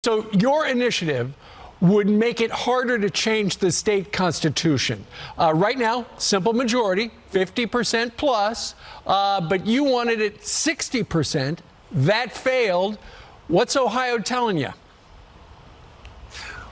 So your initiative would make it harder to change the state constitution. Right now, simple majority, 50% plus, but you wanted it 60%. That failed. What's Ohio telling you?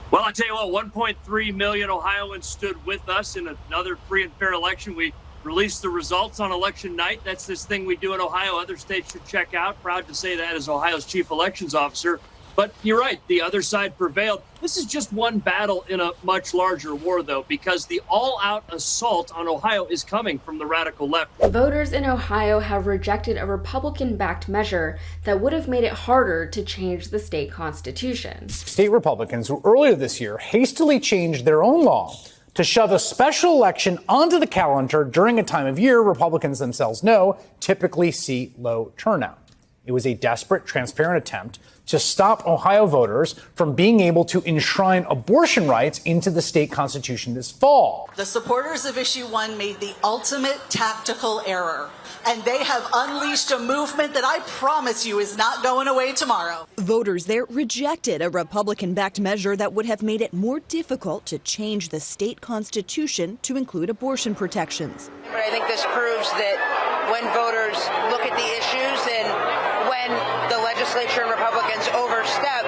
Well, I tell you what, 1.3 million Ohioans stood with us in another free and fair election. We released the results on election night. That's this thing we do in Ohio. Other states should check out. Proud to say that as Ohio's chief elections officer. But you're right, the other side prevailed. This is just one battle in a much larger war, though, because the all-out assault on Ohio is coming from the radical left. Voters in Ohio have rejected a Republican-backed measure that would have made it harder to change the state constitution. State Republicans who earlier this year hastily changed their own law to shove a special election onto the calendar during a time of year Republicans themselves know typically see low turnout. It was a desperate, transparent attempt to stop Ohio voters from being able to enshrine abortion rights into the state constitution this fall. The supporters of Issue 1 made the ultimate tactical error, and they have unleashed a movement that I promise you is not going away tomorrow. Voters there rejected a Republican-backed measure that would have made it more difficult to change the state constitution to include abortion protections. But I think this proves that when voters look at the issues and when the legislature and Republicans overstep,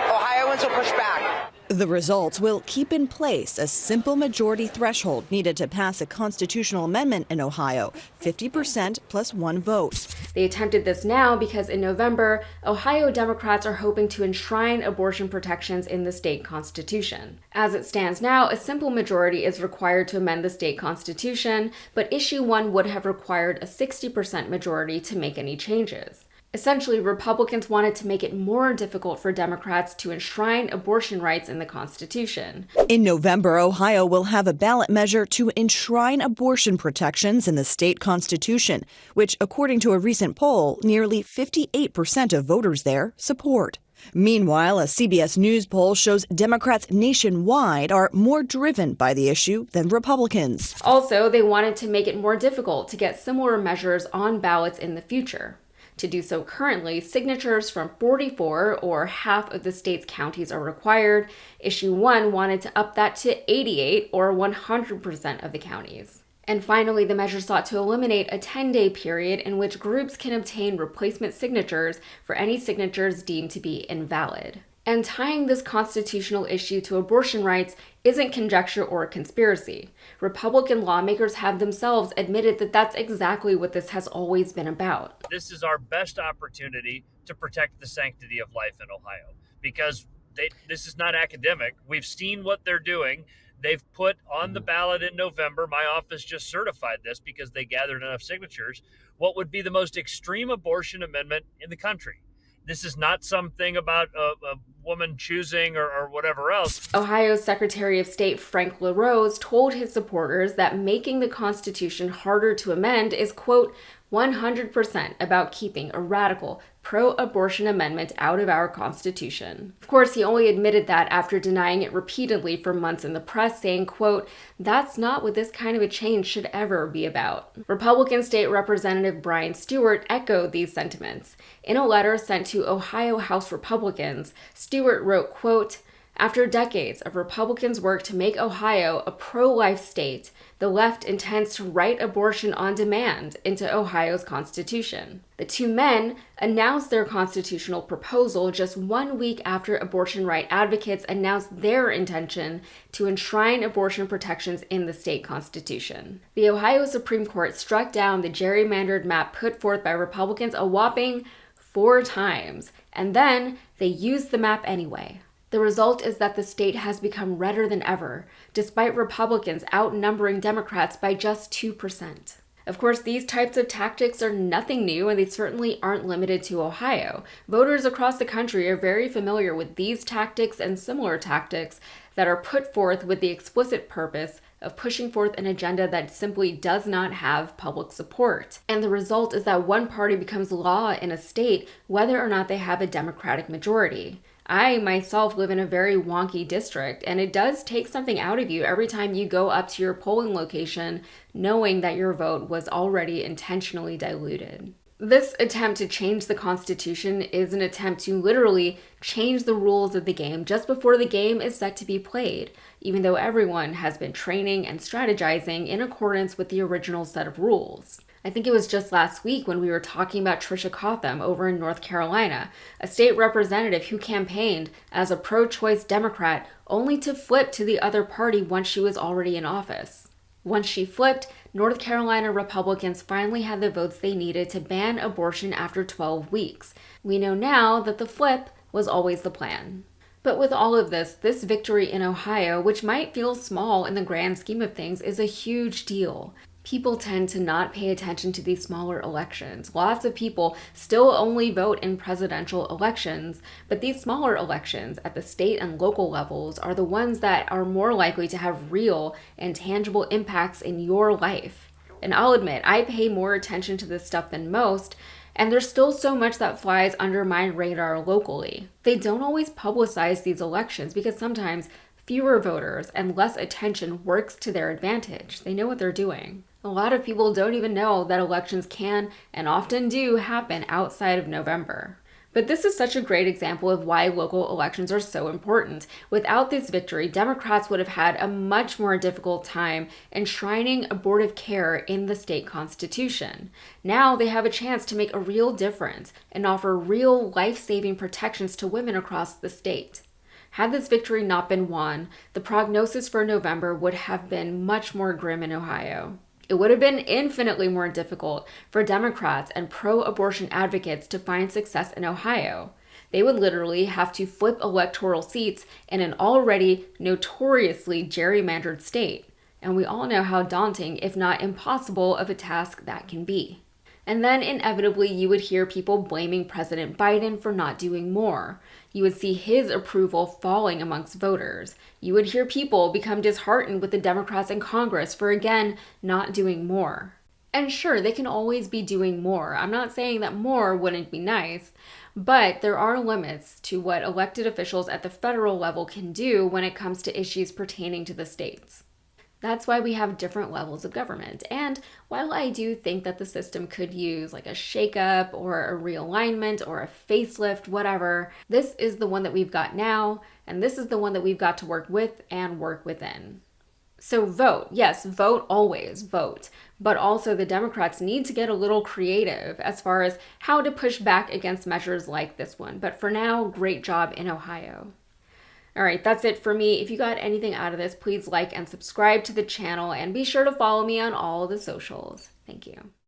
Ohioans will push back. The results will keep in place a simple majority threshold needed to pass a constitutional amendment in Ohio, 50% plus one vote. They attempted this now because in November, Ohio Democrats are hoping to enshrine abortion protections in the state constitution. As it stands now, a simple majority is required to amend the state constitution, but Issue 1 would have required a 60% majority to make any changes. Essentially, Republicans wanted to make it more difficult for Democrats to enshrine abortion rights in the Constitution. In November, Ohio will have a ballot measure to enshrine abortion protections in the state constitution, which, according to a recent poll, nearly 58% of voters there support. Meanwhile, a CBS News poll shows Democrats nationwide are more driven by the issue than Republicans. Also, they wanted to make it more difficult to get similar measures on ballots in the future. To do so currently, signatures from 44, or half of the state's counties, are required. Issue 1 wanted to up that to 88, or 100% of the counties. And finally, the measure sought to eliminate a 10-day period in which groups can obtain replacement signatures for any signatures deemed to be invalid. And tying this constitutional issue to abortion rights isn't conjecture or conspiracy. Republican lawmakers have themselves admitted that that's exactly what this has always been about. This is our best opportunity to protect the sanctity of life in Ohio, because this is not academic. We've seen what they're doing. They've put on the ballot in November, my office just certified this because they gathered enough signatures, what would be the most extreme abortion amendment in the country. This is not something about a woman choosing or whatever else. Ohio's Secretary of State Frank LaRose told his supporters that making the Constitution harder to amend is, quote, 100% about keeping a radical pro-abortion amendment out of our Constitution. Of course, he only admitted that after denying it repeatedly for months in the press, saying, quote, that's not what this kind of a change should ever be about. Republican State Representative Brian Stewart echoed these sentiments. In a letter sent to Ohio House Republicans, Stewart wrote, quote, after decades of Republicans' work to make Ohio a pro-life state, the left intends to write abortion on demand into Ohio's Constitution. The two men announced their constitutional proposal just 1 week after abortion right advocates announced their intention to enshrine abortion protections in the state constitution. The Ohio Supreme Court struck down the gerrymandered map put forth by Republicans a whopping 4 times, and then they used the map anyway. The result is that the state has become redder than ever, despite Republicans outnumbering Democrats by just 2%. Of course, these types of tactics are nothing new, and they certainly aren't limited to Ohio. Voters across the country are very familiar with these tactics and similar tactics that are put forth with the explicit purpose of pushing forth an agenda that simply does not have public support. And the result is that one party becomes law in a state whether or not they have a Democratic majority. I myself live in a very wonky district, and it does take something out of you every time you go up to your polling location knowing that your vote was already intentionally diluted. This attempt to change the Constitution is an attempt to literally change the rules of the game just before the game is set to be played, even though everyone has been training and strategizing in accordance with the original set of rules. I think it was just last week when we were talking about Tricia Cotham over in North Carolina, a state representative who campaigned as a pro-choice Democrat only to flip to the other party once she was already in office. Once she flipped, North Carolina Republicans finally had the votes they needed to ban abortion after 12 weeks. We know now that the flip was always the plan. But with all of this victory in Ohio, which might feel small in the grand scheme of things, is a huge deal. People tend to not pay attention to these smaller elections. Lots of people still only vote in presidential elections, but these smaller elections at the state and local levels are the ones that are more likely to have real and tangible impacts in your life. And I'll admit, I pay more attention to this stuff than most, and there's still so much that flies under my radar locally. They don't always publicize these elections because sometimes fewer voters and less attention works to their advantage. They know what they're doing. A lot of people don't even know that elections can and often do happen outside of November. But this is such a great example of why local elections are so important. Without this victory, Democrats would have had a much more difficult time enshrining abortive care in the state constitution. Now they have a chance to make a real difference and offer real life-saving protections to women across the state. Had this victory not been won, the prognosis for November would have been much more grim in Ohio. It would have been infinitely more difficult for Democrats and pro-abortion advocates to find success in Ohio. They would literally have to flip electoral seats in an already notoriously gerrymandered state. And we all know how daunting, if not impossible, of a task that can be. And then inevitably you would hear people blaming President Biden for not doing more. You would see his approval falling amongst voters. You would hear people become disheartened with the Democrats in Congress for, again, not doing more. And sure, they can always be doing more. I'm not saying that more wouldn't be nice, but there are limits to what elected officials at the federal level can do when it comes to issues pertaining to the states. That's why we have different levels of government. And while I do think that the system could use like a shakeup or a realignment or a facelift, whatever, this is the one that we've got now, and this is the one that we've got to work with and work within. So vote. Yes, vote always, vote. But also the Democrats need to get a little creative as far as how to push back against measures like this one. But for now, great job in Ohio. All right, that's it for me. If you got anything out of this, please like and subscribe to the channel and be sure to follow me on all the socials. Thank you.